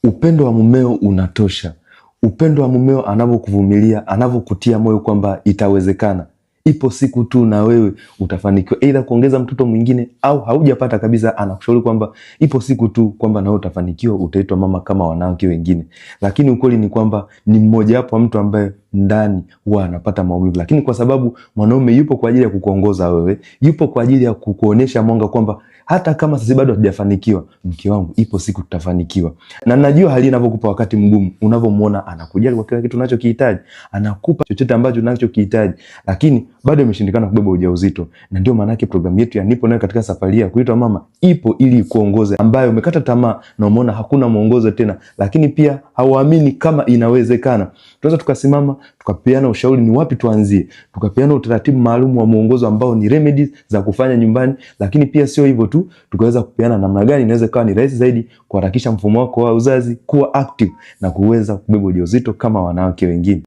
Upendo wa mumeo unatosha. Upendo wa mumeo anavyokuvumilia, anavyokutia moyo kwamba itawezekana. Ipo siku tu na wewe utafanikiwa, aidha kuongeza mtoto mwingine au haujapata kabisa, anakushauri kwamba ipo siku tu kwamba na wewe utafanikiwa, utaitwa mama kama wanawake wengine. Lakini ukweli ni kwamba ni mmoja wapo wa mtu ambaye ndani huwa anapata maumivu, lakini kwa sababu mwanaume yupo kwa ajili ya kukuongoza wewe, yupo kwa ajili ya kukuonesha mwanga kwamba hata kama sisi bado hatujafanikiwa, mke wangu, ipo siku tutafanikiwa. Na najua hali inavyokupa wakati mgumu, unavyomuona anakujali kwa kila kitu unachokihitaji, anakupa chochote ambacho unachokihitaji, lakini bado imeshindikana kubeba ujauzito. Na ndio maana yake programu yetu ya Nipo Nawe katika safari ya kuitwa mama ipo ili kuongoze, ambayo umekata tamaa na umeona hakuna mwongozo tena, lakini pia hauamini kama inawezekana. Tunaweza tukasimama tukapeana ushauri ni wapi tuanzie, tukapeana utaratibu maalum wa mwongozo ambao ni remedies za kufanya nyumbani, lakini pia sio hivyo tu, tukaweza kupeana namna gani inaweza kuwa ni rahisi zaidi kuharakisha mfumo wako wa uzazi kuwa active na kuweza kubeba ujauzito kama wanawake wengine.